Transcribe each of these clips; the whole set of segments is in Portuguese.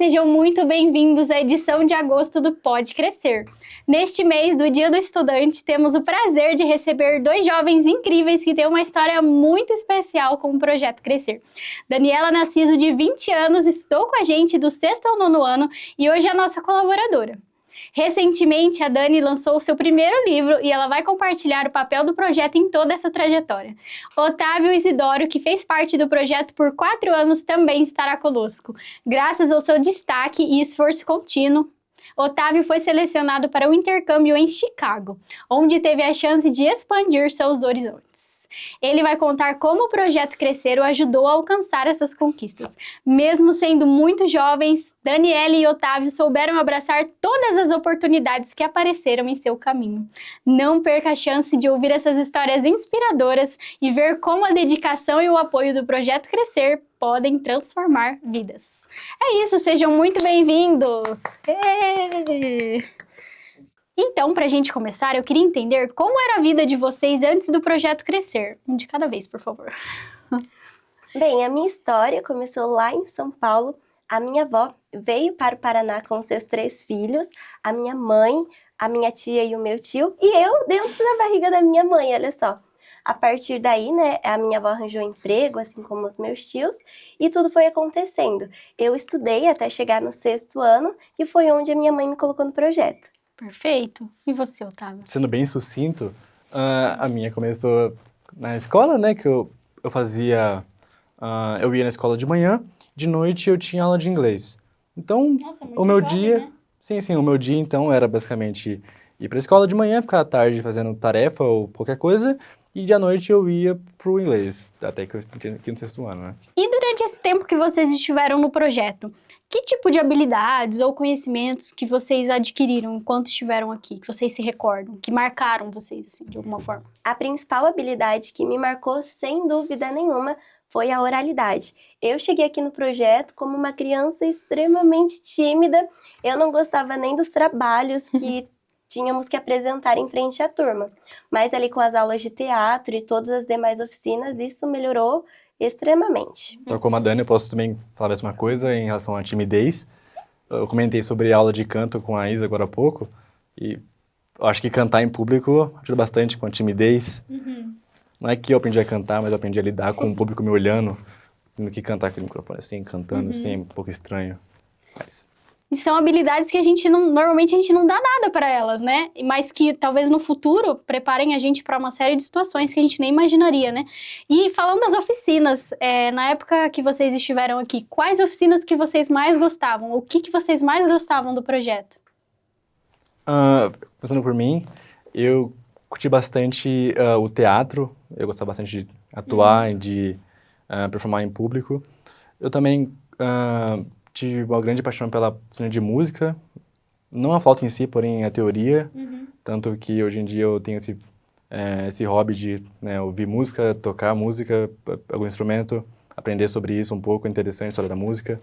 sejam muito bem-vindos à edição de agosto do Pode Crescer. Neste mês do Dia do Estudante, temos o prazer de receber dois jovens incríveis que têm uma história muito especial com o Projeto Crescer. Daniela Naciso, de 20 anos, estudou com a gente do 6º ao 9º ano e hoje é a nossa colaboradora. Recentemente, a Dani lançou o seu primeiro livro e ela vai compartilhar o papel do projeto em toda essa trajetória. Otávio Isidoro, que fez parte do projeto por 4 anos, também estará conosco. Graças ao seu destaque e esforço contínuo, Otávio foi selecionado para o intercâmbio em Chicago, onde teve a chance de expandir seus horizontes. Ele vai contar como o Projeto Crescer o ajudou a alcançar essas conquistas. Mesmo sendo muito jovens, Daniela e Otávio souberam abraçar todas as oportunidades que apareceram em seu caminho. Não perca a chance de ouvir essas histórias inspiradoras e ver como a dedicação e o apoio do Projeto Crescer podem transformar vidas. É isso, sejam muito bem-vindos! Então, para a gente começar, eu queria entender como era a vida de vocês antes do Projeto Crescer. Um de cada vez, por favor. Bem, a minha história começou lá em São Paulo. A minha avó veio para o Paraná com seus 3 filhos, a minha mãe, a minha tia e o meu tio, e eu dentro da barriga da minha mãe, olha só. A partir daí, né, a minha avó arranjou emprego, assim como os meus tios, e tudo foi acontecendo. Eu estudei até chegar no 6º ano, e foi onde a minha mãe me colocou no projeto. Perfeito. E você, Otávio? Sendo bem sucinto, a minha começou na escola, né, que eu fazia... eu ia na escola de manhã, de noite eu tinha aula de inglês. Então, Nossa, muito o meu jovem, dia... né? Sim, o meu dia, então, era basicamente ir para a escola de manhã, ficar à tarde fazendo tarefa ou qualquer coisa, e de à noite eu ia pro inglês, até que eu entrei aqui no 6º ano, né? E durante esse tempo que vocês estiveram no projeto, que tipo de habilidades ou conhecimentos que vocês adquiriram enquanto estiveram aqui, que vocês se recordam, que marcaram vocês, assim, de alguma forma? A principal habilidade que me marcou, sem dúvida nenhuma, foi a oralidade. Eu cheguei aqui no projeto como uma criança extremamente tímida, eu não gostava nem dos trabalhos que tínhamos que apresentar em frente à turma. Mas ali com as aulas de teatro e todas as demais oficinas, isso melhorou extremamente. Então, como a Dani, eu posso também falar a mesma coisa em relação à timidez. Eu comentei sobre a aula de canto com a Isa agora há pouco, e eu acho que cantar em público ajuda bastante com a timidez. Não é que eu aprendi a cantar, mas eu aprendi a lidar com o público me olhando, tendo que cantar com o microfone assim, cantando assim, é um pouco estranho. Mas... E são habilidades que normalmente a gente não dá nada para elas, né? Mas que talvez no futuro preparem a gente para uma série de situações que a gente nem imaginaria, né? E falando das oficinas, na época que vocês estiveram aqui, quais oficinas que vocês mais gostavam? O que vocês mais gostavam do projeto? Começando por mim, eu curti bastante o teatro, eu gostava bastante de atuar, de performar em público. Eu também... tive uma grande paixão pela oficina de música, não a flauta em si, porém a teoria, tanto que hoje em dia eu tenho esse hobby de, né, ouvir música, tocar música, algum instrumento, aprender sobre isso um pouco, interessante, a história da música.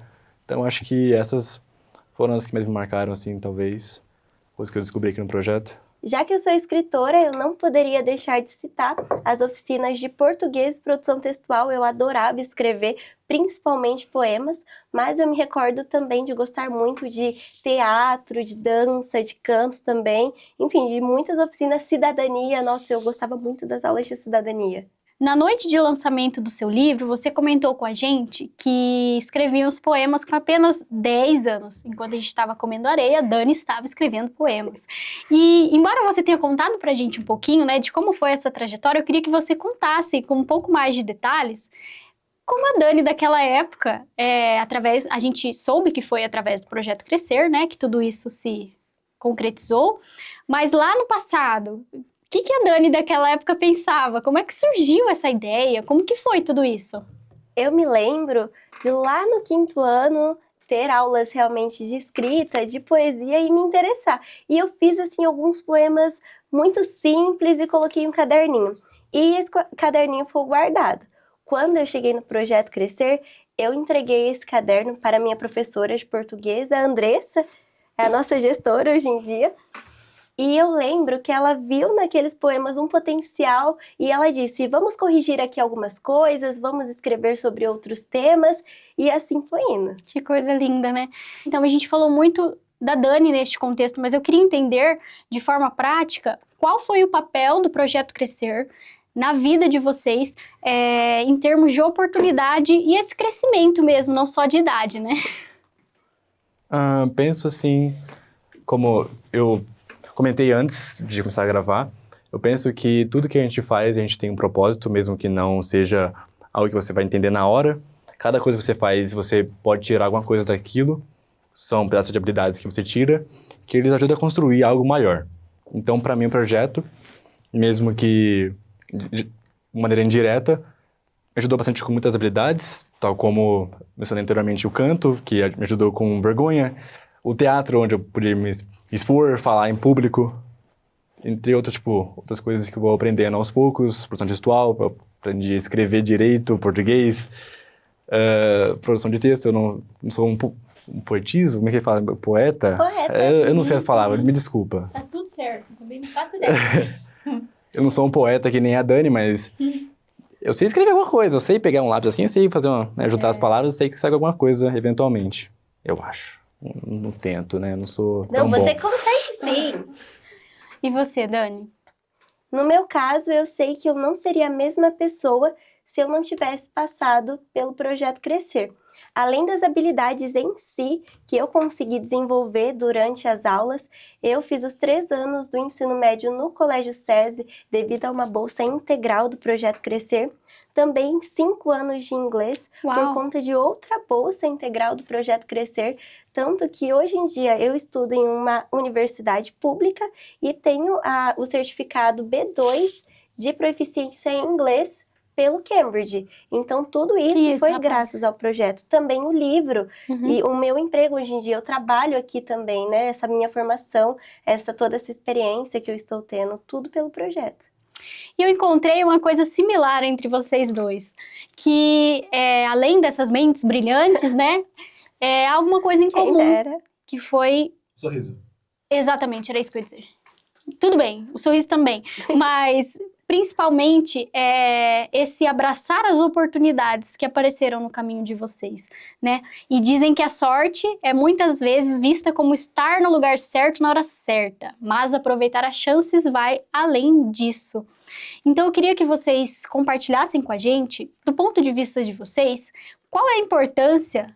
Então acho que essas foram as que mais me marcaram, assim, talvez, coisas que eu descobri aqui no projeto. Já que eu sou escritora, eu não poderia deixar de citar as oficinas de português e produção textual. Eu adorava escrever, principalmente poemas, mas eu me recordo também de gostar muito de teatro, de dança, de canto também. Enfim, de muitas oficinas, cidadania. Nossa, eu gostava muito das aulas de cidadania. Na noite de lançamento do seu livro, você comentou com a gente que escrevia os poemas com apenas 10 anos. Enquanto a gente estava comendo areia, a Dani estava escrevendo poemas. E, embora você tenha contado pra gente um pouquinho, né, de como foi essa trajetória, eu queria que você contasse com um pouco mais de detalhes como a Dani daquela época, a gente soube que foi através do Projeto Crescer, né, que tudo isso se concretizou, mas lá no passado... O que a Dani daquela época pensava? Como é que surgiu essa ideia? Como que foi tudo isso? Eu me lembro de lá no 5º ano ter aulas realmente de escrita, de poesia e me interessar. E eu fiz assim alguns poemas muito simples e coloquei em um caderninho. E esse caderninho foi guardado. Quando eu cheguei no Projeto Crescer, eu entreguei esse caderno para minha professora de português, a Andressa, é a nossa gestora hoje em dia. E eu lembro que ela viu naqueles poemas um potencial e ela disse, vamos corrigir aqui algumas coisas, vamos escrever sobre outros temas, e assim foi indo. Que coisa linda, né? Então, a gente falou muito da Dani neste contexto, mas eu queria entender, de forma prática, qual foi o papel do Projeto Crescer na vida de vocês, em termos de oportunidade e esse crescimento mesmo, não só de idade, né? Penso assim, como eu comentei antes de começar a gravar, eu penso que tudo que a gente faz, a gente tem um propósito, mesmo que não seja algo que você vai entender na hora. Cada coisa que você faz, você pode tirar alguma coisa daquilo. São pedaços de habilidades que você tira, que eles ajudam a construir algo maior. Então, para mim, o projeto, mesmo que de maneira indireta, me ajudou bastante com muitas habilidades, tal como mencionei anteriormente o canto, que me ajudou com vergonha, o teatro, onde eu podia me expor, falar em público, entre outras coisas que eu vou aprendendo aos poucos, produção textual, eu aprendi a escrever direito, português, produção de texto, eu não sou um poetismo, como é que ele fala? Poeta? Poeta. Eu não sei as palavras, me desculpa. Tá tudo certo, também não faço ideia. Eu não sou um poeta que nem a Dani, mas eu sei escrever alguma coisa, eu sei pegar um lápis assim, eu sei fazer juntar as palavras, eu sei que sai alguma coisa, eventualmente, eu acho. Não tento, né? Eu não sou tão Não, você bom. consegue sim. E você, Dani? No meu caso, eu sei que eu não seria a mesma pessoa se eu não tivesse passado pelo Projeto Crescer. Além das habilidades em si que eu consegui desenvolver durante as aulas, eu fiz os 3 anos do ensino médio no Colégio SESI devido a uma bolsa integral do Projeto Crescer. Também 5 anos de inglês por conta de outra bolsa integral do Projeto Crescer, tanto que hoje em dia eu estudo em uma universidade pública e tenho o certificado B2 de proficiência em inglês pelo Cambridge. Então, tudo isso foi graças ao projeto. Também o livro e o meu emprego hoje em dia. Eu trabalho aqui também, né? Essa minha formação, toda essa experiência que eu estou tendo, tudo pelo projeto. E eu encontrei uma coisa similar entre vocês dois, que além dessas mentes brilhantes, né? Alguma coisa em comum, que foi... Sorriso. Exatamente, era isso que eu ia dizer. Tudo bem, o sorriso também, mas... Principalmente, esse abraçar as oportunidades que apareceram no caminho de vocês, né? E dizem que a sorte é muitas vezes vista como estar no lugar certo na hora certa, mas aproveitar as chances vai além disso. Então, eu queria que vocês compartilhassem com a gente, do ponto de vista de vocês, qual é a importância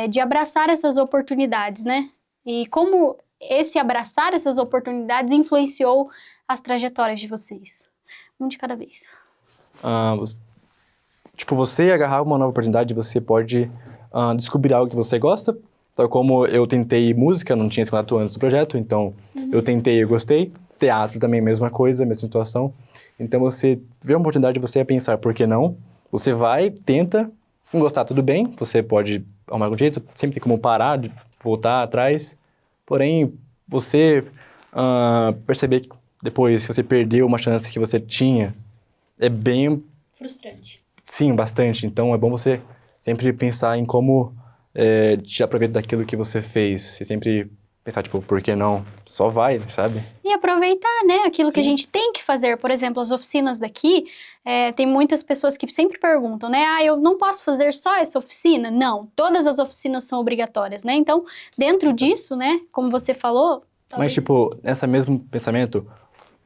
de abraçar essas oportunidades, né? E como esse abraçar essas oportunidades influenciou as trajetórias de vocês. Um de cada vez. Você agarrar uma nova oportunidade, você pode descobrir algo que você gosta. Tal como eu tentei música, não tinha esse contato antes do projeto, então eu tentei e gostei. Teatro também, mesma coisa, mesma situação. Então você vê uma oportunidade, você ia pensar, por que não? Você vai, tenta, não gostar, tudo bem. Você pode arrumar algum jeito, sempre tem como parar, de voltar atrás. Porém, você perceber que depois, se você perdeu uma chance que você tinha, é bem... frustrante. Sim, bastante. Então, é bom você sempre pensar em como te aproveitar daquilo que você fez. E sempre pensar, por que não? Só vai, sabe? E aproveitar, né? Aquilo que a gente tem que fazer. Por exemplo, as oficinas daqui, tem muitas pessoas que sempre perguntam, né? Eu não posso fazer só essa oficina? Não, todas as oficinas são obrigatórias, né? Então, dentro disso, né? Como você falou... Talvez... Mas, nesse mesmo pensamento...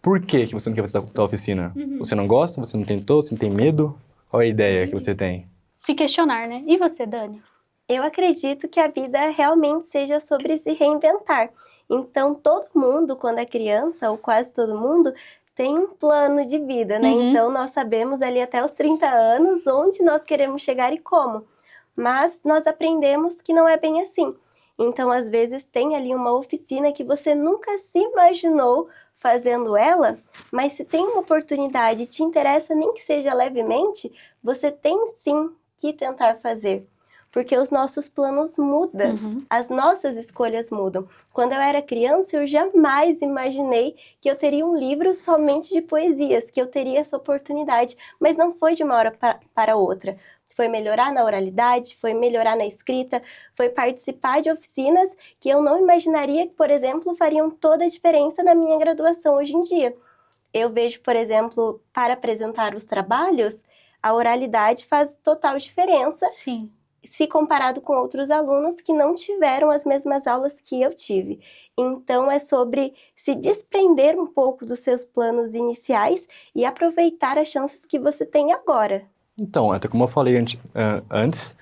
Por que você não quer fazer da oficina? Você não gosta? Você não tentou? Você tem medo? Qual é a ideia que você tem? Se questionar, né? E você, Dani? Eu acredito que a vida realmente seja sobre se reinventar. Então, todo mundo, quando é criança, ou quase todo mundo, tem um plano de vida, né? Então, nós sabemos ali até os 30 anos onde nós queremos chegar e como. Mas nós aprendemos que não é bem assim. Então, às vezes, tem ali uma oficina que você nunca se imaginou fazendo ela, mas se tem uma oportunidade e te interessa, nem que seja levemente, você tem sim que tentar fazer. porque os nossos planos mudam, as nossas escolhas mudam. Quando eu era criança, eu jamais imaginei que eu teria um livro somente de poesias, que eu teria essa oportunidade, mas não foi de uma hora para outra. Foi melhorar na oralidade, foi melhorar na escrita, foi participar de oficinas que eu não imaginaria que, por exemplo, fariam toda a diferença na minha graduação hoje em dia. Eu vejo, por exemplo, para apresentar os trabalhos, a oralidade faz total diferença. Sim. Se comparado com outros alunos que não tiveram as mesmas aulas que eu tive. Então, é sobre se desprender um pouco dos seus planos iniciais e aproveitar as chances que você tem agora. Então, até como eu falei antes,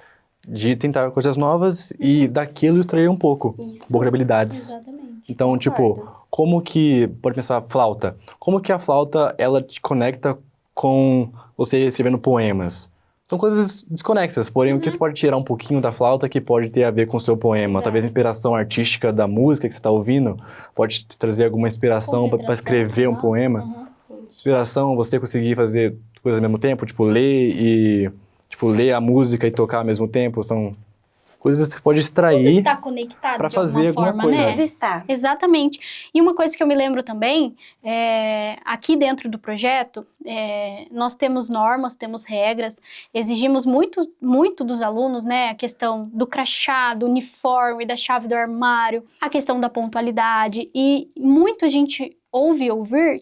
de tentar coisas novas e daquilo extrair um pouco de habilidades. Exatamente. Então, tipo, como que, pode pensar, flauta. Como que a flauta, ela te conecta com você escrevendo poemas? São coisas desconexas, porém o que você pode tirar um pouquinho da flauta que pode ter a ver com o seu poema. Talvez a inspiração artística da música que você está ouvindo pode te trazer alguma inspiração para escrever um poema. Inspiração, você conseguir fazer coisas ao mesmo tempo, tipo ler a música e tocar ao mesmo tempo, são coisas que você pode extrair. Tudo está conectado para de fazer alguma alguma forma, coisa. né? Tudo está. Exatamente. E uma coisa que eu me lembro também, aqui dentro do projeto, nós temos normas, temos regras, exigimos muito dos alunos, né? A questão do crachá, do uniforme, da chave do armário, a questão da pontualidade, e muito a gente ouvir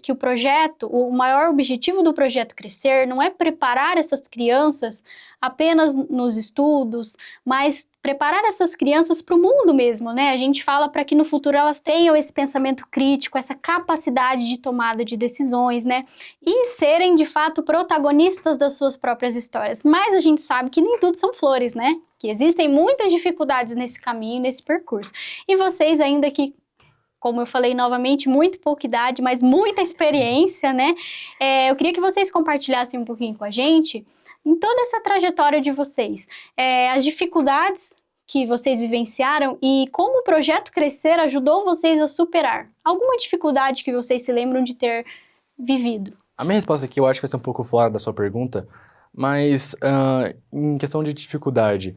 que o maior objetivo do projeto Crescer não é preparar essas crianças apenas nos estudos, mas preparar essas crianças para o mundo mesmo, né? A gente fala para que no futuro elas tenham esse pensamento crítico, essa capacidade de tomada de decisões, né? E serem, de fato, protagonistas das suas próprias histórias. Mas a gente sabe que nem tudo são flores, né? Que existem muitas dificuldades nesse caminho, nesse percurso. E vocês ainda que, como eu falei novamente, muito pouca idade, mas muita experiência, né? Eu queria que vocês compartilhassem um pouquinho com a gente, em toda essa trajetória de vocês, as dificuldades que vocês vivenciaram e como o projeto Crescer ajudou vocês a superar. Alguma dificuldade que vocês se lembram de ter vivido? A minha resposta aqui eu acho que vai ser um pouco fora da sua pergunta, mas em questão de dificuldade,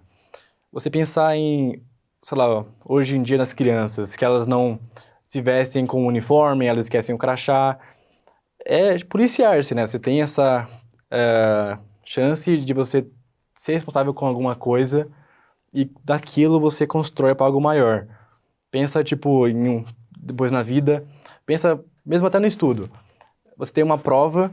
você pensar em, sei lá, hoje em dia nas crianças, que elas não se vestem com uniforme, elas esquecem o crachá, é policiar-se, né? Você tem essa chance de você ser responsável com alguma coisa e daquilo você constrói para algo maior. Pensa, tipo, depois na vida, pensa mesmo até no estudo. Você tem uma prova,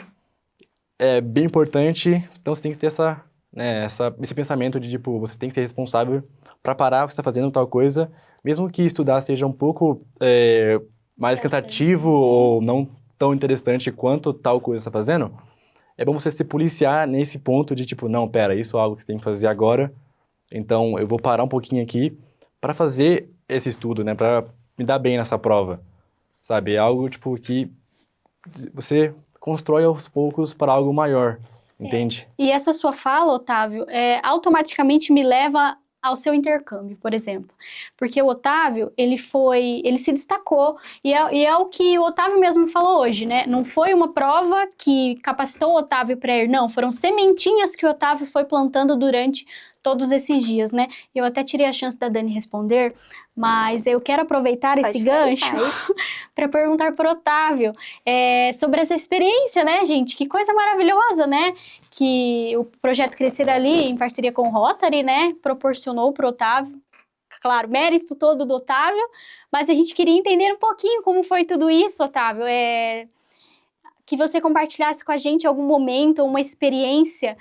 bem importante, então você tem que ter esse pensamento de, tipo, você tem que ser responsável para parar o que você está fazendo tal coisa, mesmo que estudar seja um pouco mais cansativo ou não tão interessante quanto tal coisa você está fazendo, é bom você se policiar nesse ponto de, tipo, não, pera, isso é algo que você tem que fazer agora, então eu vou parar um pouquinho aqui para fazer esse estudo, né, para me dar bem nessa prova, sabe? É algo, tipo, que você constrói aos poucos para algo maior, entende? E essa sua fala, Otávio, automaticamente me leva ao seu intercâmbio, por exemplo. Porque o Otávio, ele se destacou, e é o que o Otávio mesmo falou hoje, né? Não foi uma prova que capacitou o Otávio para ir, não. Foram sementinhas que o Otávio foi plantando durante todos esses dias, né? Eu até tirei a chance da Dani responder, mas eu quero aproveitar esse gancho para perguntar para o Otávio sobre essa experiência, né, gente? Que coisa maravilhosa, né? Que o projeto Crescer ali, em parceria com o Rotary, né, proporcionou para o Otávio. Claro, mérito todo do Otávio, mas a gente queria entender um pouquinho como foi tudo isso, Otávio. Que você compartilhasse com a gente algum momento, uma experiência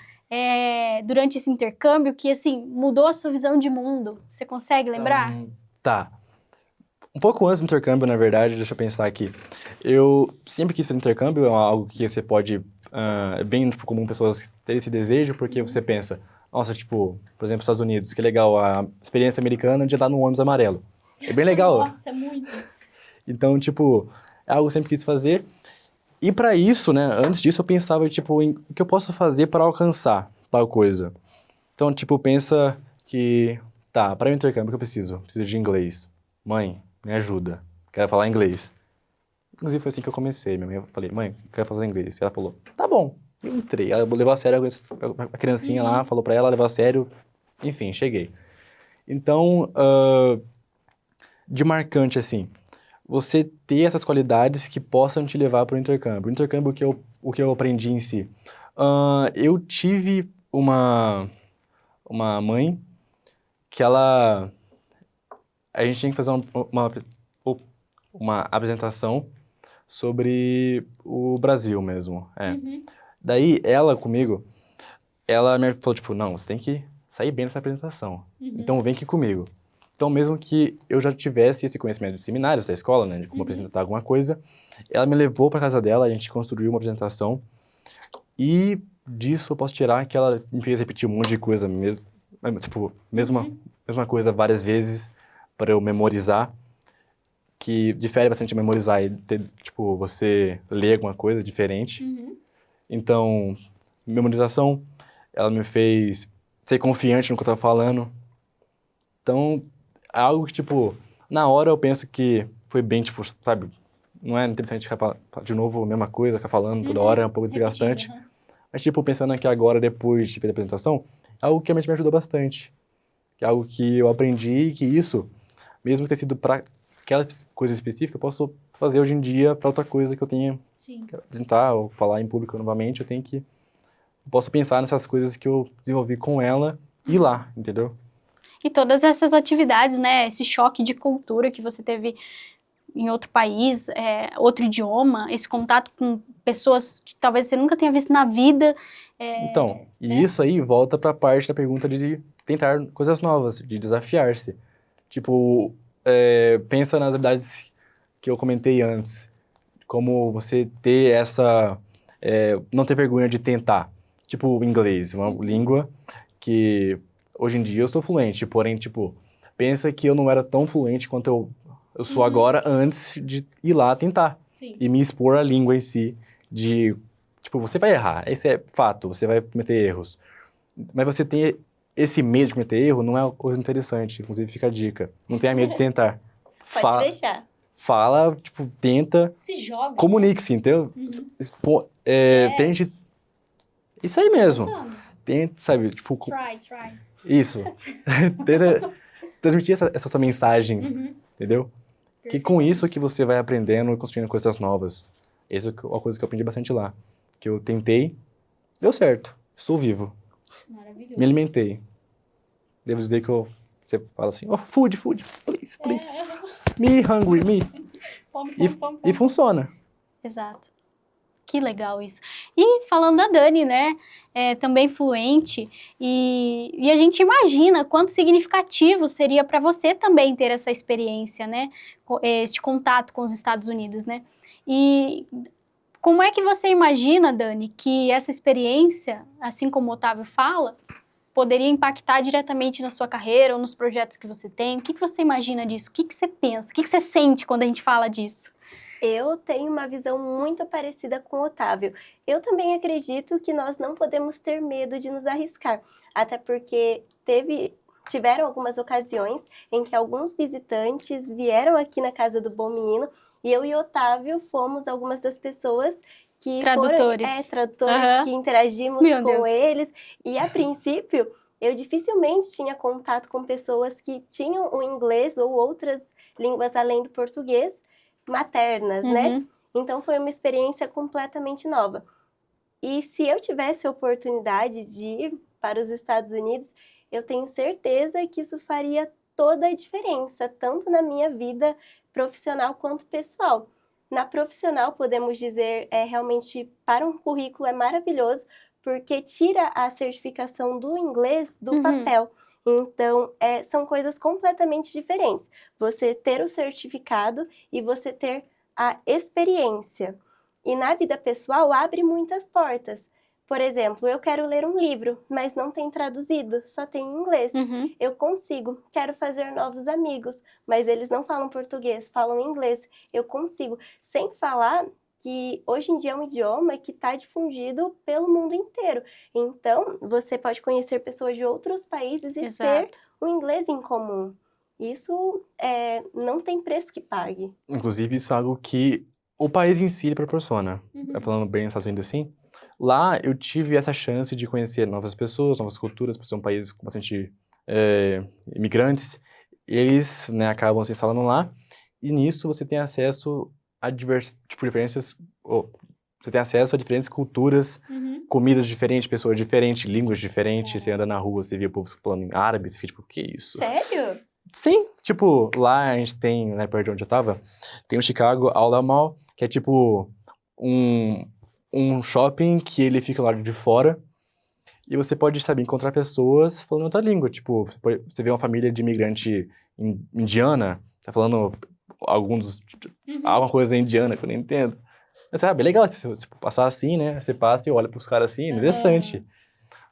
durante esse intercâmbio que, assim, mudou a sua visão de mundo. Você consegue lembrar? Tá. Um pouco antes do intercâmbio, na verdade, deixa eu pensar aqui. Eu sempre quis fazer intercâmbio, é algo que você pode... é bem comum pessoas terem esse desejo, porque você pensa, nossa, tipo, por exemplo, Estados Unidos, que legal, a experiência americana de andar no ônibus amarelo. É bem legal. Nossa, muito. Então, tipo, é algo que eu sempre quis fazer. E para isso, né, antes disso eu pensava, tipo, em o que eu posso fazer para alcançar tal coisa. Então, tipo, pensa que, tá, para o intercâmbio o que eu preciso? Preciso de inglês. Mãe, me ajuda, quero falar inglês. Inclusive foi assim que eu comecei, minha mãe, eu falei, mãe, quero fazer inglês. E ela falou, tá bom, eu entrei. Ela levou a sério a criancinha lá, falou para ela, levou a sério, enfim, cheguei. Então, de marcante, assim, você ter essas qualidades que possam te levar para o intercâmbio. O intercâmbio, o que eu aprendi em si. Eu tive uma mãe que ela... A gente tinha que fazer uma apresentação sobre o Brasil mesmo. Daí, ela comigo, ela me falou, tipo, não, você tem que sair bem nessa apresentação. Então, vem aqui comigo. Então, mesmo que eu já tivesse esse conhecimento de seminários da escola, né, de como apresentar alguma coisa, ela me levou para casa dela, a gente construiu uma apresentação, e disso eu posso tirar que ela me fez repetir um monte de coisa mesmo, tipo, mesma coisa várias vezes para eu memorizar, que difere bastante memorizar e ter, tipo, você ler alguma coisa diferente. Então, memorização, ela me fez ser confiante no que eu tava falando. Então, é algo que, tipo, na hora eu penso que foi bem, tipo, sabe, não é interessante ficar de novo a mesma coisa, ficar falando toda hora, é um pouco desgastante. Mas, tipo, pensando aqui agora, depois de ter a apresentação, é algo que realmente me ajudou bastante. Que é algo que eu aprendi e que isso, mesmo ter sido para aquela coisa específica, eu posso fazer hoje em dia para outra coisa que eu tenha que apresentar ou falar em público novamente, eu posso pensar nessas coisas que eu desenvolvi com ela e lá, entendeu? E todas essas atividades, né, esse choque de cultura que você teve em outro país, outro idioma, esse contato com pessoas que talvez você nunca tenha visto na vida. Então, e isso aí volta para a parte da pergunta de tentar coisas novas, de desafiar-se. Tipo, pensa nas habilidades que eu comentei antes, como você ter não ter vergonha de tentar. Tipo, o inglês, uma língua que hoje em dia eu sou fluente, porém, tipo, pensa que eu não era tão fluente quanto eu sou agora antes de ir lá tentar. E me expor à língua em si, tipo, você vai errar, esse é fato, você vai cometer erros. Mas você tem esse medo de cometer erro, não é uma coisa interessante, inclusive fica a dica. Não tenha medo de tentar. Pode deixar. Fala, tipo, tenta. Se joga. Comunique-se, entendeu? Tente. Isso aí mesmo. Tente, sabe, tipo... Try. Isso. Tenta transmitir essa sua mensagem, entendeu? Que com isso que você vai aprendendo e construindo coisas novas. Essa é uma coisa que eu aprendi bastante lá. Que eu tentei, deu certo. Estou vivo. Maravilhoso. Me alimentei. Devo dizer que você fala assim, oh, food, please. Me hungry, me. Fome. E funciona. Exato. Que legal isso. E falando da Dani, né, também fluente, e a gente imagina quanto significativo seria para você também ter essa experiência, né, este contato com os Estados Unidos, né? E como é que você imagina, Dani, que essa experiência, assim como o Otávio fala, poderia impactar diretamente na sua carreira ou nos projetos que você tem? O que você imagina disso? O que você pensa? O que você sente quando a gente fala disso? Eu tenho uma visão muito parecida com o Otávio. Eu também acredito que nós não podemos ter medo de nos arriscar, até porque tiveram algumas ocasiões em que alguns visitantes vieram aqui na Casa do Bom Menino e eu e o Otávio fomos algumas das pessoas que tradutores, que interagimos com eles. E a princípio, eu dificilmente tinha contato com pessoas que tinham o inglês ou outras línguas além do português, maternas, né? Então foi uma experiência completamente nova. E se eu tivesse a oportunidade de ir para os Estados Unidos, eu tenho certeza que isso faria toda a diferença, tanto na minha vida profissional quanto pessoal. Na profissional, podemos dizer, realmente para um currículo é maravilhoso, porque tira a certificação do inglês do papel. Então, são coisas completamente diferentes. Você ter o certificado e você ter a experiência. E na vida pessoal, abre muitas portas. Por exemplo, eu quero ler um livro, mas não tem traduzido, só tem em inglês. Eu consigo. Quero fazer novos amigos, mas eles não falam português, falam inglês. Eu consigo. Sem falar que hoje em dia é um idioma que está difundido pelo mundo inteiro. Então, você pode conhecer pessoas de outros países e ter um inglês em comum. Isso não tem preço que pague. Inclusive, isso é algo que o país em si proporciona. Falando bem nos Estados Unidos assim, lá eu tive essa chance de conhecer novas pessoas, novas culturas, por ser um país com bastante imigrantes, eles, né, acabam se instalando lá, e nisso você tem acesso a diferentes, você tem acesso a diferentes culturas, comidas diferentes, pessoas diferentes, línguas diferentes, você anda na rua, você vê o povo falando em árabe, você fica tipo, o que é isso? Sério? Sim, tipo, lá a gente tem, né, perto de onde eu tava, tem o Chicago Outlet Mall, que é tipo um shopping que ele fica lá de fora, e você pode, sabe, encontrar pessoas falando outra língua, tipo, você vê uma família de imigrante indiana, tá falando alguma coisa indiana que eu não entendo. Mas, sabe, é legal se você passar assim, né, você passa e olha pros caras assim, é interessante.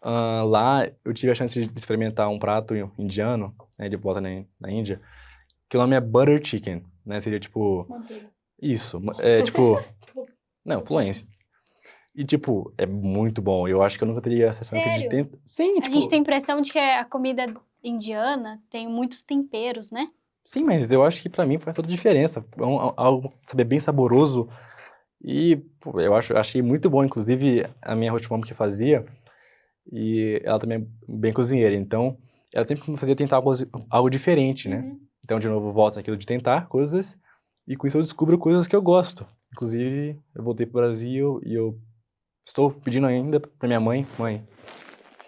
Lá eu tive a chance de experimentar um prato indiano, né, de volta na Índia, que o nome é Butter Chicken, né, seria tipo... Manteiga. Isso, tipo... Não, fluência. E, tipo, é muito bom. Eu acho que eu nunca teria essa chance de Sério? tentar... Sim, A tipo... gente tem a impressão de que a comida indiana tem muitos temperos, né? Sim, mas eu acho que pra mim faz toda a diferença. É algo, sabe, bem saboroso. E, pô, eu achei muito bom. Inclusive, a minha hot mom que fazia, e ela também é bem cozinheira. Então, ela sempre me fazia tentar algo diferente, né? Então, de novo, eu volto naquilo de tentar coisas. E com isso eu descubro coisas que eu gosto. Inclusive, eu voltei pro Brasil e eu estou pedindo ainda pra minha mãe,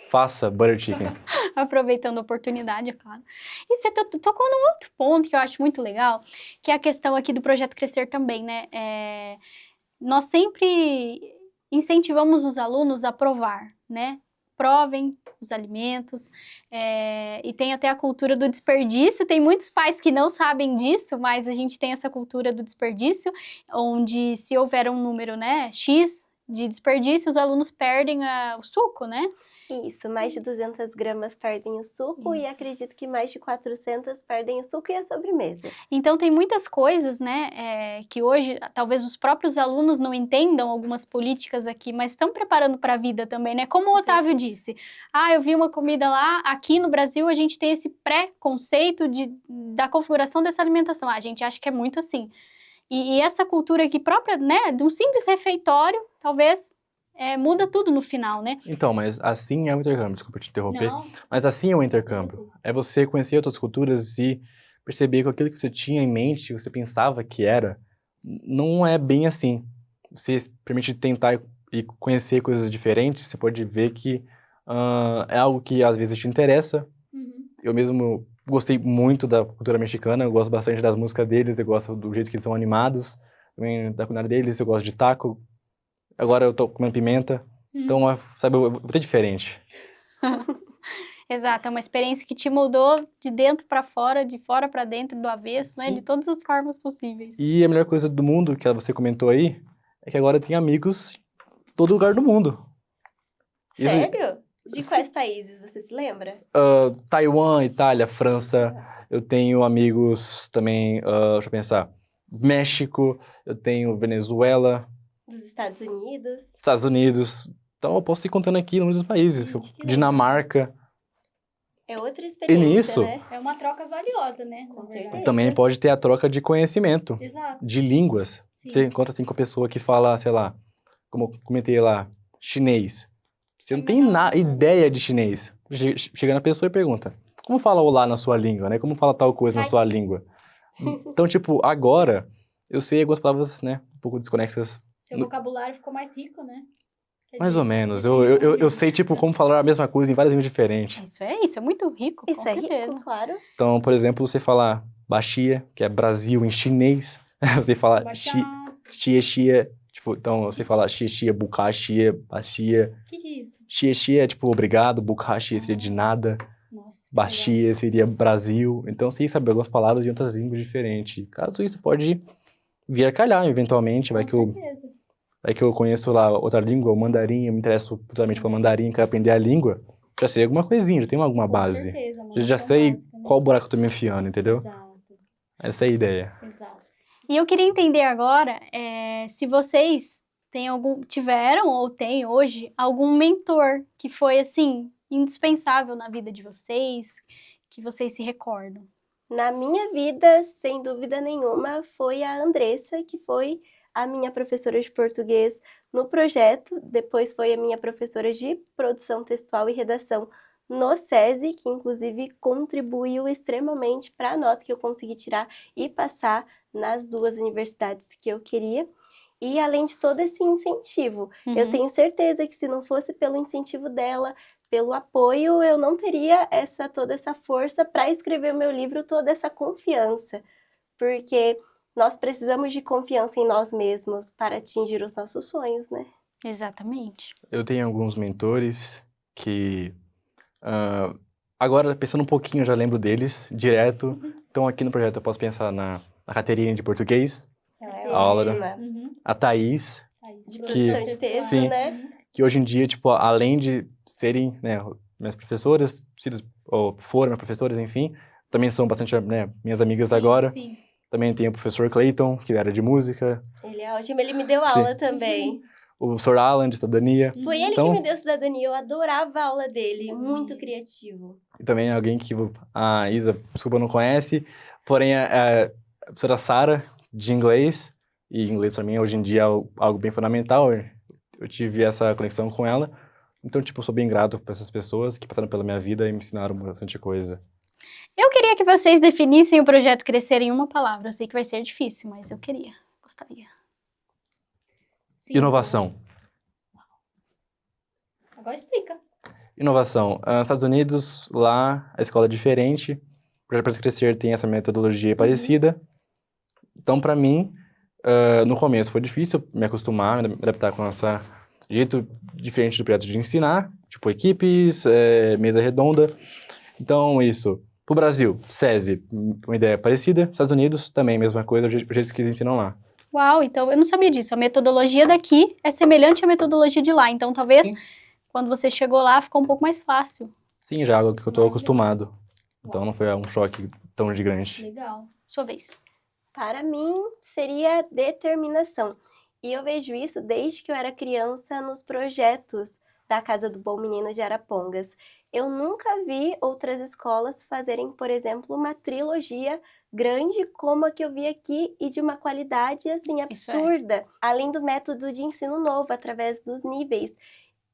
faça butter chicken. Aproveitando a oportunidade, é claro. E você tocou num outro ponto que eu acho muito legal, que é a questão aqui do Projeto Crescer também, né? Nós sempre incentivamos os alunos a provar, né? Provem os alimentos, e tem até a cultura do desperdício. Tem muitos pais que não sabem disso, mas a gente tem essa cultura do desperdício, onde se houver um número, né, X de desperdício, os alunos perdem o suco, né? Isso, mais de 200 gramas perdem o suco e acredito que mais de 400 perdem o suco e a sobremesa. Então, tem muitas coisas, né, que hoje, talvez os próprios alunos não entendam algumas políticas aqui, mas estão preparando para a vida também, né? Como o Otávio disse, eu vi uma comida lá, aqui no Brasil a gente tem esse pré-conceito da configuração dessa alimentação. A gente acha que é muito assim. E essa cultura aqui própria, né, de um simples refeitório, talvez... muda tudo no final, né? Então, mas assim é o intercâmbio, desculpa te interromper. Não. Mas assim é o intercâmbio. É você conhecer outras culturas e perceber que aquilo que você tinha em mente, que você pensava que era, não é bem assim. Você se permite tentar e conhecer coisas diferentes, você pode ver que é algo que às vezes te interessa. Eu mesmo gostei muito da cultura mexicana, eu gosto bastante das músicas deles, eu gosto do jeito que eles são animados, também da culinária deles, eu gosto de taco. Agora eu tô comendo pimenta, então, sabe, eu vou ter diferente. Exato, é uma experiência que te mudou de dentro para fora, de fora para dentro, do avesso, né? De todas as formas possíveis. E a melhor coisa do mundo, que você comentou aí, é que agora tem amigos em todo lugar do mundo. Sério? De quais países, você se lembra? Taiwan, Itália, França, eu tenho amigos também, deixa eu pensar, México, eu tenho Venezuela... Dos Estados Unidos. Estados Unidos. Então eu posso ir contando aqui nos países. Dinamarca. É outra experiência, nisso, né? É uma troca valiosa, né? Com certeza. Também pode ter a troca de conhecimento. Exato. De línguas. Sim. Você encontra assim com a pessoa que fala, sei lá, como eu comentei lá, chinês. Você não tem ideia de chinês. Chega na pessoa e pergunta, como fala olá na sua língua, né? Como fala tal coisa na sua língua? Então, tipo, agora, eu sei algumas palavras, né, um pouco desconexas. Seu vocabulário ficou mais rico, né? Mais ou menos. Eu sei, tipo, como falar a mesma coisa em várias línguas diferentes. Isso é muito rico, Isso com é certeza. rico, claro. Então, por exemplo, você falar Baxia, que é Brasil em chinês. Você fala Xie, tipo, então você fala Xie, Bukaxie, Baxia. Que é isso? Xie é, tipo, obrigado, Bukaxie seria de nada. Nossa. Baxia seria Brasil. Então, você sabe algumas palavras em outras línguas diferentes. Caso isso pode vir a calhar, eventualmente, vai que eu conheço lá outra língua, o mandarim, eu me interesso totalmente para mandarim, quero aprender a língua, já sei alguma coisinha, já tenho alguma base. Certeza, Já sei básica, né? qual buraco eu tô me enfiando, entendeu? Exato. Essa é a ideia. Exato. E eu queria entender agora se vocês tiveram ou têm hoje algum mentor que foi, assim, indispensável na vida de vocês, que vocês se recordam. Na minha vida, sem dúvida nenhuma, foi a Andressa, que foi a minha professora de português no projeto, depois foi a minha professora de produção textual e redação no SESI, que inclusive contribuiu extremamente para a nota que eu consegui tirar e passar nas 2 universidades que eu queria. E além de todo esse incentivo, eu tenho certeza que se não fosse pelo incentivo dela, pelo apoio, eu não teria toda essa força para escrever o meu livro, toda essa confiança. Porque nós precisamos de confiança em nós mesmos para atingir os nossos sonhos, né? Exatamente. Eu tenho alguns mentores que, agora, pensando um pouquinho, eu já lembro deles direto. Então, aqui no projeto eu posso pensar na Caterine de português, Ela é a Aula, ótima. a Thaís, De que- produção de texto, sim. né? que hoje em dia, tipo, além de serem, né, minhas professoras, ou foram minhas professoras, enfim, também são bastante, né, minhas amigas agora. Sim. Também tem o professor Clayton, que era de música, Ele é ótimo, ele me deu Sim. aula também. o Sr. Alan, de cidadania. Foi ele Então- que me deu cidadania, eu adorava a aula dele, muito criativo. E também alguém que a Isa, desculpa, não conhece, porém a professora Sara, de inglês, e inglês pra mim hoje em dia é algo bem fundamental, eu tive essa conexão com ela, então, tipo, eu sou bem grato por essas pessoas que passaram pela minha vida e me ensinaram bastante coisa. Eu queria que vocês definissem o projeto Crescer em uma palavra. Eu sei que vai ser difícil, mas eu gostaria. Sim. Inovação. Agora explica. Inovação. Estados Unidos, lá, a escola é diferente, o projeto Crescer tem essa metodologia parecida, então, pra mim, no começo foi difícil me acostumar, me adaptar com esse jeito diferente do projeto de ensinar, tipo equipes, mesa redonda. Então, isso. Pro Brasil, SESI, uma ideia parecida. Estados Unidos, também, mesma coisa, o jeito que eles ensinam lá. Uau, então eu não sabia disso. A metodologia daqui é semelhante à metodologia de lá. Então, talvez, Sim. quando você chegou lá, ficou um pouco mais fácil. Sim, já é algo que eu tô acostumado. Então, não foi um choque tão grande. Legal. Sua vez. Para mim, seria determinação. E eu vejo isso desde que eu era criança nos projetos da Casa do Bom Menino de Arapongas. Eu nunca vi outras escolas fazerem, por exemplo, uma trilogia grande como a que eu vi aqui e de uma qualidade, assim, Isso é. absurda. Além do método de ensino novo, através dos níveis.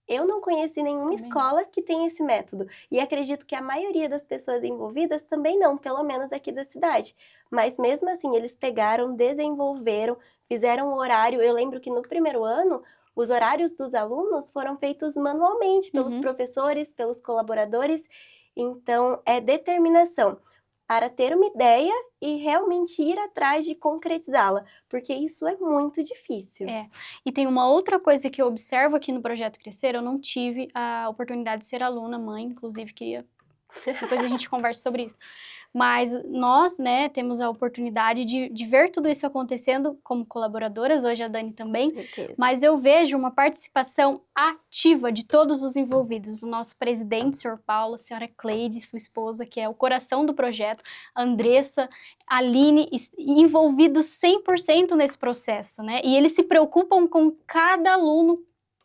Eu não conheci nenhuma Também não. escola que tem esse método. E acredito que a maioria das pessoas envolvidas também não, pelo menos aqui da cidade. Mas mesmo assim, eles pegaram, desenvolveram, fizeram o horário. Eu lembro que no primeiro ano, os horários dos alunos foram feitos manualmente pelos professores, pelos colaboradores. Então, é determinação para ter uma ideia e realmente ir atrás de concretizá-la, porque isso é muito difícil. É. E tem uma outra coisa que eu observo aqui no Projeto Crescer, eu não tive a oportunidade de ser aluna, mãe, inclusive queria... Depois a gente conversa sobre isso. Mas nós, né, temos a oportunidade de ver tudo isso acontecendo como colaboradoras, hoje a Dani também, Com certeza. mas eu vejo uma participação ativa de todos os envolvidos, o nosso presidente, o Sr. Paulo, a senhora Cleide, sua esposa, que é o coração do projeto, a Andressa, a Aline, envolvidos 100% nesse processo, né? E eles se preocupam com cada aluno,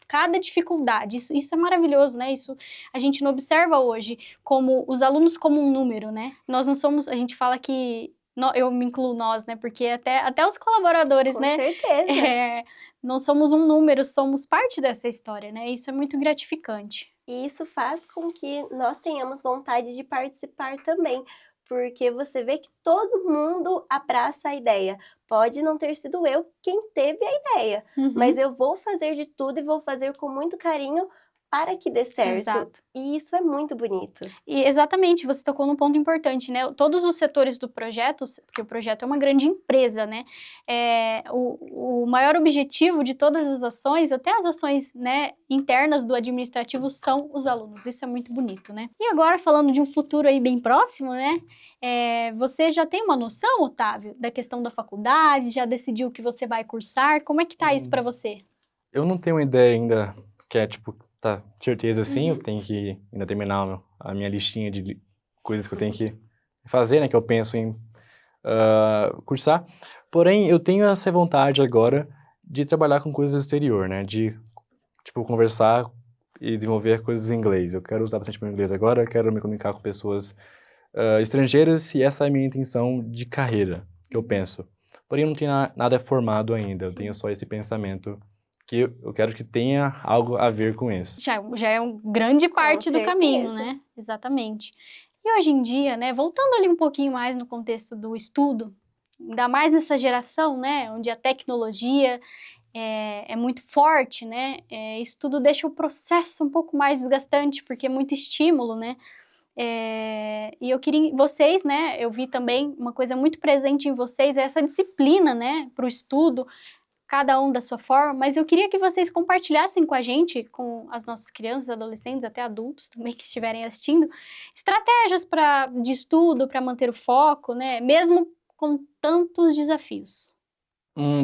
cada dificuldade, isso é maravilhoso, né? Isso a gente não observa hoje como os alunos como um número, né? Nós não somos, a gente fala que, eu me incluo nós, né? Porque até os colaboradores, Com né? certeza. Não somos um número, somos parte dessa história, né? Isso é muito gratificante. E isso faz com que nós tenhamos vontade de participar também, porque você vê que todo mundo abraça a ideia. Pode não ter sido eu quem teve a ideia, mas eu vou fazer de tudo e vou fazer com muito carinho para que dê certo. Exato. E isso é muito bonito. E exatamente, você tocou num ponto importante, né? Todos os setores do projeto, porque o projeto é uma grande empresa, né? O maior objetivo de todas as ações, até as ações, né, internas do administrativo, são os alunos. Isso é muito bonito, né? E agora, falando de um futuro aí bem próximo, né? Você já tem uma noção, Otávio, da questão da faculdade? Já decidiu o que você vai cursar? Como é que tá isso pra você? Eu não tenho uma ideia ainda que é, tipo, tá, certeza sim, eu tenho que ainda terminar a minha listinha de coisas que eu tenho que fazer, né, que eu penso em cursar. Porém, eu tenho essa vontade agora de trabalhar com coisas do exterior, né, de, tipo, conversar e desenvolver coisas em inglês. Eu quero usar bastante meu inglês agora, eu quero me comunicar com pessoas estrangeiras e essa é a minha intenção de carreira, que eu penso. Porém, eu não tenho nada formado ainda, eu tenho só esse pensamento que eu quero que tenha algo a ver com isso. Já é uma grande parte do certeza. caminho, né? Exatamente. E hoje em dia, né, voltando ali um pouquinho mais no contexto do estudo, ainda mais nessa geração, né, onde a tecnologia é muito forte, né, isso tudo deixa o processo um pouco mais desgastante, porque é muito estímulo, né? E eu queria, vocês, né, eu vi também uma coisa muito presente em vocês, é essa disciplina, né, para o estudo, cada um da sua forma, mas eu queria que vocês compartilhassem com a gente, com as nossas crianças, adolescentes, até adultos também que estiverem assistindo, estratégias de estudo para manter o foco, né? Mesmo com tantos desafios.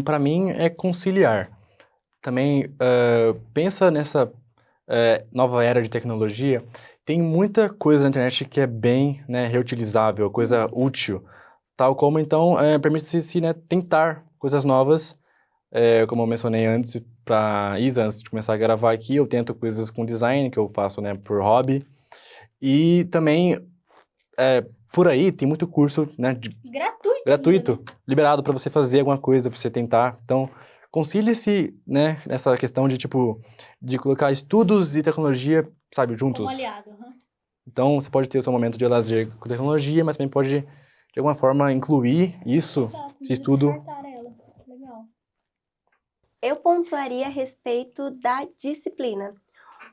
Para mim é conciliar. Também pensa nessa nova era de tecnologia. Tem muita coisa na internet que é bem, né, reutilizável, coisa útil, tal como então permite-se, né, tentar coisas novas. Como eu mencionei antes, para Isa, antes de começar a gravar aqui, eu tento coisas com design, que eu faço, né, por hobby. E também, por aí, tem muito curso, né, gratuito, liberado para você fazer alguma coisa, para você tentar. Então, concilie-se, né, nessa questão de, tipo, de colocar estudos e tecnologia, sabe, juntos. Como aliado. Uhum. Então, você pode ter o seu momento de lazer com tecnologia, mas também pode, de alguma forma, incluir isso, Exato, esse estudo. descartar ela. Legal. Eu pontuaria a respeito da disciplina.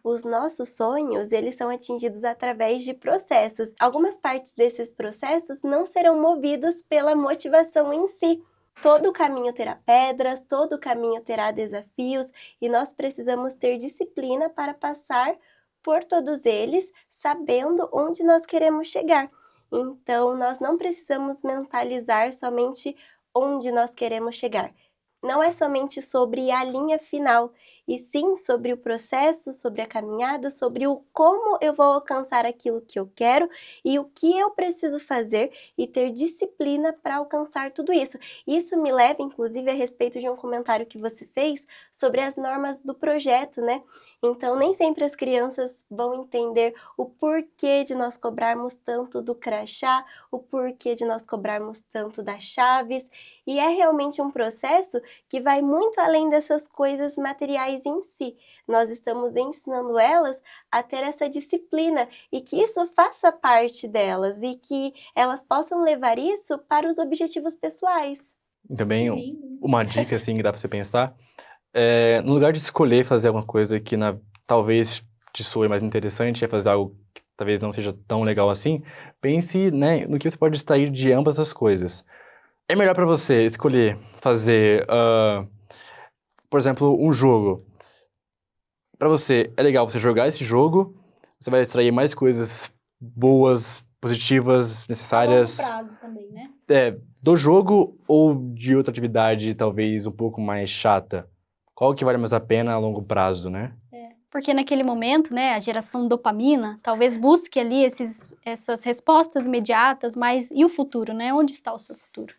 Os nossos sonhos, eles são atingidos através de processos. Algumas partes desses processos não serão movidos pela motivação em si. Todo caminho terá pedras, todo caminho terá desafios e nós precisamos ter disciplina para passar por todos eles, sabendo onde nós queremos chegar. Então, nós não precisamos mentalizar somente onde nós queremos chegar. Não é somente sobre a linha final, e sim sobre o processo, sobre a caminhada, sobre o como eu vou alcançar aquilo que eu quero e o que eu preciso fazer e ter disciplina para alcançar tudo isso. Isso me leva, inclusive, a respeito de um comentário que você fez sobre as normas do projeto, né? Então, nem sempre as crianças vão entender o porquê de nós cobrarmos tanto do crachá, o porquê de nós cobrarmos tanto das chaves, e é realmente um processo que vai muito além dessas coisas materiais em si. Nós estamos ensinando elas a ter essa disciplina e que isso faça parte delas e que elas possam levar isso para os objetivos pessoais. E também Que lindo. uma dica assim que dá para você pensar, no lugar de escolher fazer alguma coisa que talvez te soe mais interessante, é fazer algo que talvez não seja tão legal assim, pense, né, no que você pode extrair de ambas as coisas. É melhor para você escolher fazer, por exemplo, um jogo. Para você, é legal você jogar esse jogo, você vai extrair mais coisas boas, positivas, necessárias. A longo prazo também, né? Do jogo ou de outra atividade talvez um pouco mais chata? Qual que vale mais a pena a longo prazo, né? Porque naquele momento, né, a geração dopamina talvez busque ali essas respostas imediatas, mas e o futuro, né? Onde está o seu futuro?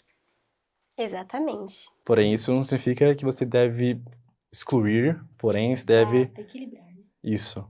Exatamente. Porém, isso não significa que você deve excluir, porém, você deve... Exato, equilibrar, né? Isso.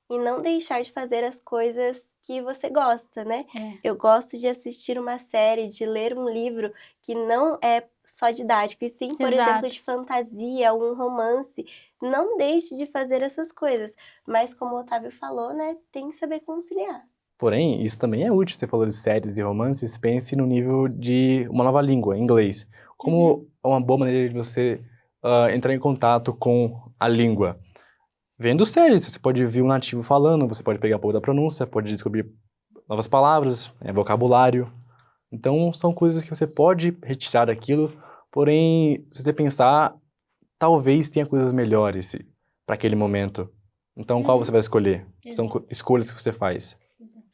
E não deixar de fazer as coisas que você gosta, né? É. Eu gosto de assistir uma série, de ler um livro que não é só didático, e sim, por Exato. exemplo, de fantasia, um romance. Não deixe de fazer essas coisas. Mas como o Otávio falou, né? Tem que saber conciliar. Porém, isso também é útil. Você falou de séries e romances, pense no nível de uma nova língua, inglês. Como é uma boa maneira de você entrar em contato com a língua? Vendo séries, você pode ouvir um nativo falando, você pode pegar um pouco da pronúncia, pode descobrir novas palavras, vocabulário. Então, são coisas que você pode retirar daquilo, porém, se você pensar, talvez tenha coisas melhores para aquele momento. Então, qual você vai escolher? São Exato. escolhas que você faz.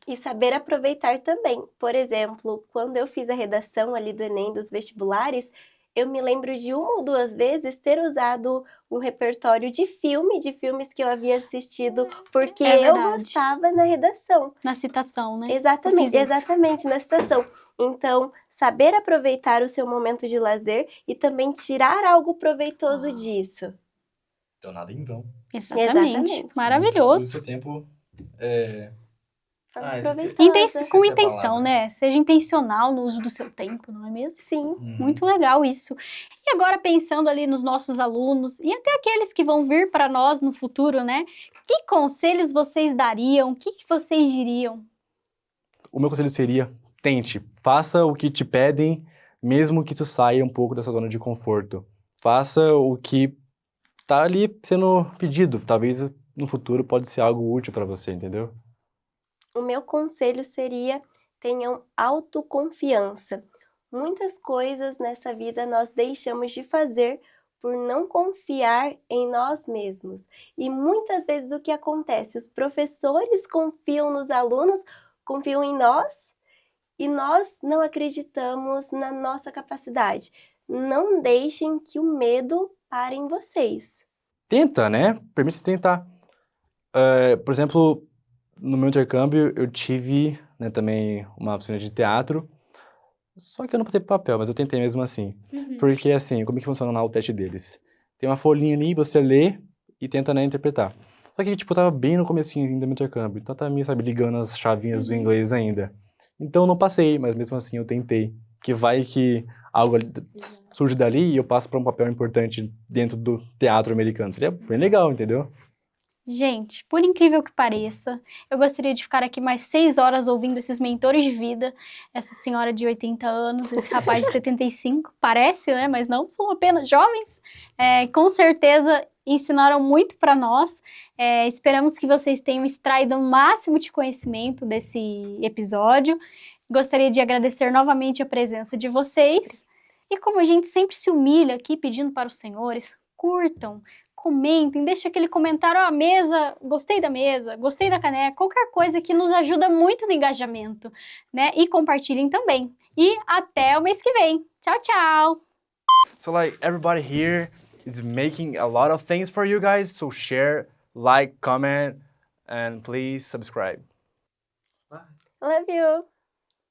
E saber aproveitar também. Por exemplo, quando eu fiz a redação ali do Enem, dos vestibulares, eu me lembro de uma ou duas vezes ter usado um repertório de filmes que eu havia assistido, porque É eu verdade. gostava na redação. Na citação, né? Exatamente, Eu fiz isso. exatamente, na citação. Então, saber aproveitar o seu momento de lazer e também tirar algo proveitoso disso. Então, nada em vão. Exatamente. Exatamente. Maravilhoso. seu tempo proveitosa. Com intenção, né? Seja intencional no uso do seu tempo, não é mesmo? Sim. Muito legal isso. E agora pensando ali nos nossos alunos e até aqueles que vão vir para nós no futuro, né? Que conselhos vocês dariam? O que vocês diriam? O meu conselho seria, tente, faça o que te pedem, mesmo que isso saia um pouco da sua zona de conforto. Faça o que tá ali sendo pedido. Talvez no futuro pode ser algo útil para você, entendeu? O meu conselho seria: tenham autoconfiança. Muitas coisas nessa vida nós deixamos de fazer por não confiar em nós mesmos. E muitas vezes o que acontece? Os professores confiam nos alunos, confiam em nós, e nós não acreditamos na nossa capacidade. Não deixem que o medo pare em vocês. Tenta, né? Permite-se tentar. Por exemplo, no meu intercâmbio eu tive, né, também uma oficina de teatro, só que eu não passei pro papel, mas eu tentei mesmo assim. Porque assim, como é que funciona lá o teste deles? Tem uma folhinha ali, você lê e tenta, né, interpretar. Só que, tipo, eu tava bem no comecinho ainda do meu intercâmbio, então eu tava meio, sabe, ligando as chavinhas do inglês ainda. Então eu não passei, mas mesmo assim eu tentei. Que vai que algo surge dali e eu passo para um papel importante dentro do teatro americano. Seria bem legal, entendeu? Gente, por incrível que pareça, eu gostaria de ficar aqui mais 6 horas ouvindo esses mentores de vida, essa senhora de 80 anos, esse rapaz de 75, parece, né? Mas não, são apenas jovens. Com certeza ensinaram muito para nós. Esperamos que vocês tenham extraído o máximo de conhecimento desse episódio. Gostaria de agradecer novamente a presença de vocês. E como a gente sempre se humilha aqui pedindo para os senhores, curtam, comentem, deixem aquele comentário, a mesa, gostei da caneca, qualquer coisa que nos ajuda muito no engajamento, né? E compartilhem também. E até o mês que vem. Tchau, tchau! So like everybody here is making a lot of things for you guys, so share, like, comment, and please subscribe. Love you!